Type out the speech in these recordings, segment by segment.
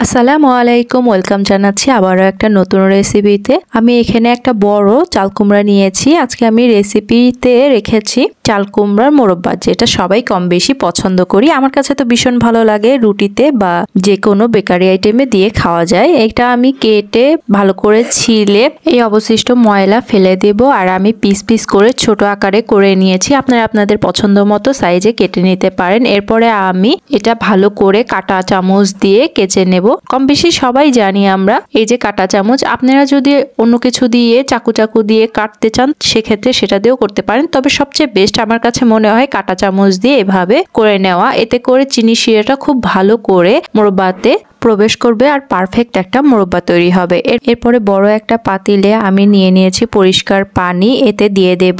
আসসালামু আলাইকুম, ওয়েলকাম জানাচ্ছি আবারও একটা নতুন রেসিপিতে। আমি এখানে একটা বড় চাল কুমড়া নিয়েছি। আজকে আমি রেসিপিতে রেখেছি চাল কুমড়ার মোরব্বা, যেটা সবাই কম বেশি পছন্দ করি। আমার কাছে তো ভীষণ ভালো লাগে, রুটিতে বা যে কোনো বেকারি আইটেমে দিয়ে খাওয়া যায়। এটা আমি কেটে ভালো করে ছিলে এই অবশিষ্ট ময়লা ফেলে দেব, আর আমি পিস পিস করে ছোট আকারে করে নিয়েছি। আপনারা আপনাদের পছন্দ মতো সাইজে কেটে নিতে পারেন। এরপরে আমি এটা ভালো করে কাঁটা চামচ দিয়ে কেচে নেব। কম বেশি সবাই জানি আমরা এই যে কাঁটা চামচ, আপনারা যদি অন্য কিছু দিয়ে চাকু দিয়ে কাটতে চান সেক্ষেত্রে সেটা দিয়েও করতে পারেন, তবে সবচেয়ে বেস্ট আমার কাছে মনে হয় কাঁটা চামচ দিয়ে এভাবে করে নেওয়া। এতে করে চিনি শিরাটা খুব ভালো করে মোরব্বাতে প্রবেশ করবে আর পারফেক্ট একটা মোরব্বা তৈরি হবে। এরপরে বড় একটা পাতিলে আমি নিয়ে নিয়েছি পরিষ্কার পানি, এতে দিয়ে দেব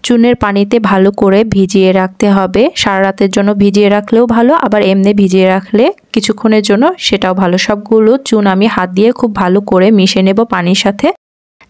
চুনের পানিতে ভালো করে ভিজিয়ে রাখতে হবে। সারা রাতের জন্য ভিজিয়ে রাখলেও ভালো, আবার এমনি ভিজিয়ে রাখলে কিছুক্ষণের জন্য সেটাও ভালো। সবগুলো চুন আমি হাত দিয়ে খুব ভালো করে মিশিয়ে নেব পানির সাথে,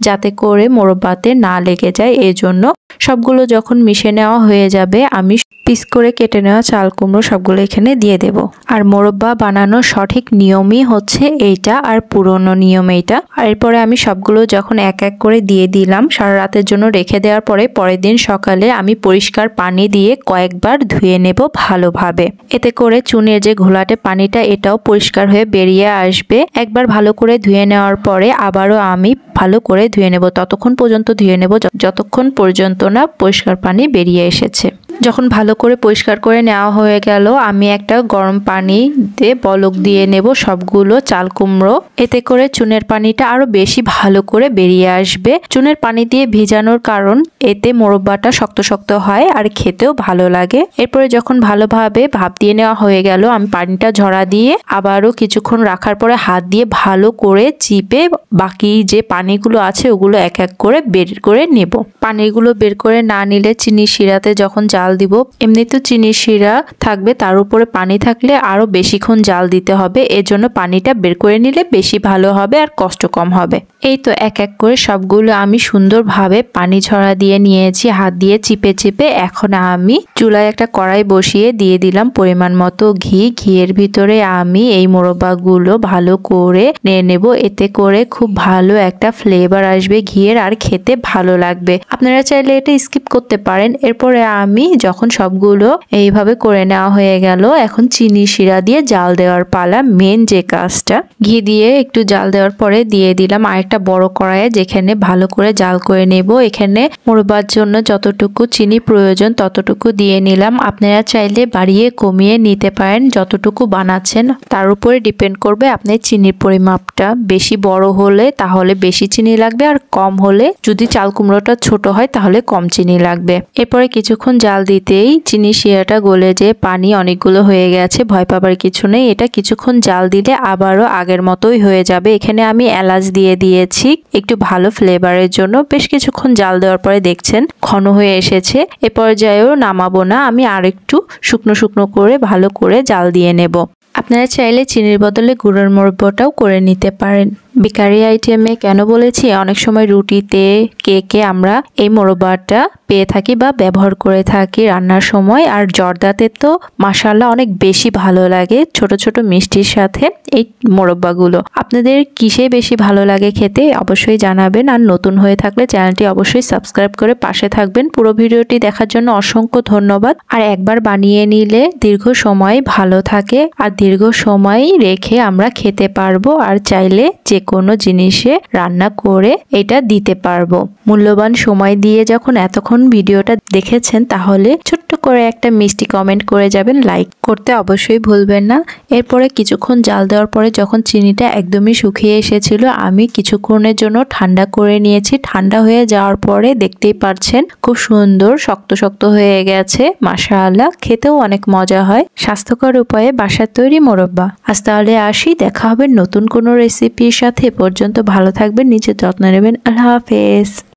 যাতে করে মোরব্বাতে না লেগে যায়। এই জন্য সবগুলো যখন মিশে নেওয়া হয়ে যাবে, আমি পিস করে কেটে নেওয়া চাল কুমড়ো সবগুলো এখানে দিয়ে দেব। আর মোরব্বা বানানোর সঠিক নিয়মই হচ্ছে এইটা, আর পুরনো নিয়ম এইটা। আর এরপরে আমি সবগুলো যখন এক এক করে দিয়ে দিলাম, সারা রাতের জন্য রেখে দেওয়ার পরে পরের দিন সকালে আমি পরিষ্কার পানি দিয়ে কয়েকবার ধুয়ে নেব ভালোভাবে। এতে করে চুনের যে ঘোলাটে পানিটা এটাও পরিষ্কার হয়ে বেরিয়ে আসবে। একবার ভালো করে ধুয়ে নেওয়ার পরে আবারও আমি ভালো করে ধুয়ে নেব। ততক্ষণ পর্যন্ত ধুয়ে নেব যতক্ষণ পর্যন্ত না পরিষ্কার পানি বেরিয়ে এসেছে। যখন ভালো করে পরিষ্কার করে নেওয়া হয়ে গেল, আমি একটা গরম পানিতে বলক দিয়ে নেব সবগুলো চাল কুমড়ো। এতে করে চুনের পানিটা আরো বেশি ভালো করে বেরিয়ে আসবে। চুনের পানি দিয়ে ভিজানোর কারণ এতে মোরব্বাটা শক্ত শক্ত হয় আর খেতেও ভালো লাগে। এরপরে যখন ভালোভাবে ভাপ দিয়ে নেওয়া হয়ে গেল, আমি পানিটা ঝরা দিয়ে আবারও কিছুক্ষণ রাখার পরে হাত দিয়ে ভালো করে চিপে বাকি যে পানিগুলো আছে ওগুলো এক এক করে বের করে নেব। পানিগুলো বের করে না নিলে চিনি শিরাতে যখন জাল দিব, এমনিতে চিনি শিরা থাকবে, তার উপরে পানি থাকলে আরো বেশিক্ষণ জাল দিতে হবে। এজন্য পানিটা বের করে নিলে বেশি ভালো হবে আর কষ্ট কম হবে। এই তো এক এক করে সবগুলো আমি সুন্দরভাবে পানি ঝরা দিয়ে নিয়েছি হাত দিয়ে চিপে চিপে। এখন আমি চুলায় একটা কড়াই বসিয়ে দিয়ে দিলাম পরিমাণ মতো ঘিয়ের ভিতরে আমি এই মোরব্বাগুলো ভালো করে নিয়ে নেব। এতে করে খুব ভালো একটা ফ্লেভার আসবে ঘিয়ের, আর খেতে ভালো লাগবে। আপনারা চাইলে এটা স্কিপ করতে পারেন। এরপরে আমি যখন সবগুলো এইভাবে করে নেওয়া হয়ে গেল, এখন চিনি শিরা দিয়ে জাল দেওয়ার পালা। মেন যে কাজটা, ঘি দিয়ে একটু জাল দেওয়ার পরে দিয়ে দিলাম আরেকটা বড় কড়াইয়ে, যেখানে ভালো করে জাল করে নেব। এখানে মোরব্বার জন্য যতটুকু চিনি প্রয়োজন ততটুকু দিয়ে নিলাম। আপনারা চাইলে বাড়িয়ে কমিয়ে নিতে পারেন, যতটুকু বানাচ্ছেন তার উপরে ডিপেন্ড করবে আপনার চিনির পরিমাপটা। বেশি বড় হলে তাহলে বেশি চিনি লাগবে, আর কম হলে যদি চাল কুমড়োটা ছোট হয় তাহলে কম চিনি লাগবে। এরপরে কিছুক্ষণ জাল দিতেই চিনি শিরাটা গলে যে পানি অনেকগুলো হয়ে গেছে, ভয় পাবার কিছু নেই। এটা কিছুক্ষণ জাল দিলে আবারও আগের মতোই হয়ে যাবে। এখানে আমি এলাচ দিয়ে দিয়েছি একটু ভালো ফ্লেভারের জন্য। বেশ কিছুক্ষণ জাল দেওয়ার পরে দেখছেন ঘন হয়ে এসেছে। এ পর্যায়েও নামাবো না, আমি আরেকটু শুকনো শুকনো করে ভালো করে জাল দিয়ে নেব। আপনারা চাইলে চিনির বদলে গুড়ের মোরব্বাটাও করে নিতে পারেন। বেকারি আইটেমে কেন বলেছি, অনেক সময় রুটিতে কেকে আমরা এই মোরব্বাটা পেয়ে থাকি বা ব্যবহার করে থাকি রান্নার সময়। আর জর্দাতে তো মাশাআল্লাহ অনেক বেশি ভালো লাগে ছোট ছোট মিষ্টির সাথে এই মোরব্বাগুলো। আপনাদের কিসে বেশি ভালো লাগে খেতে অবশ্যই জানাবেন। আর নতুন হয়ে থাকলে চ্যানেলটি অবশ্যই সাবস্ক্রাইব করে পাশে থাকবেন। পুরো ভিডিওটি দেখার জন্য অসংখ্য ধন্যবাদ। আর একবার বানিয়ে নিলে দীর্ঘ সময় ভালো থাকে, আর দীর্ঘ সময় রেখে আমরা খেতে পারবো। আর চাইলে যে কোনো জিনিসে রান্না করে এটা দিতে পারবো। মূল্যবান সময় দিয়ে যখন এতক্ষণ ভিডিওটা দেখেছেন, তাহলে ছোট্ট করে একটা মিষ্টি কমেন্ট করে যাবেন, লাইক করতে অবশ্যই ভুলবেন না। এরপরে কিছুক্ষণ জাল দেওয়ার পরে যখন চিনিটা একদমই শুকিয়ে এসেছিল, আমি কিছুক্ষণের জন্য ঠান্ডা করে নিয়েছি। ঠান্ডা হয়ে যাওয়ার পরে দেখতেই পাচ্ছেন খুব সুন্দর শক্ত শক্ত হয়ে গেছে। মাশাআল্লাহ, খেতেও অনেক মজা হয়। স্বাস্থ্যকর উপায়ে বাসার তৈরি মোরব্বা। আজ তাহলে আসি, দেখা হবে নতুন কোনো রেসিপির সাথে। পর্যন্ত ভালো থাকবেন, নিজের যত্ন নেবেন। আল্লাহ হাফেজ।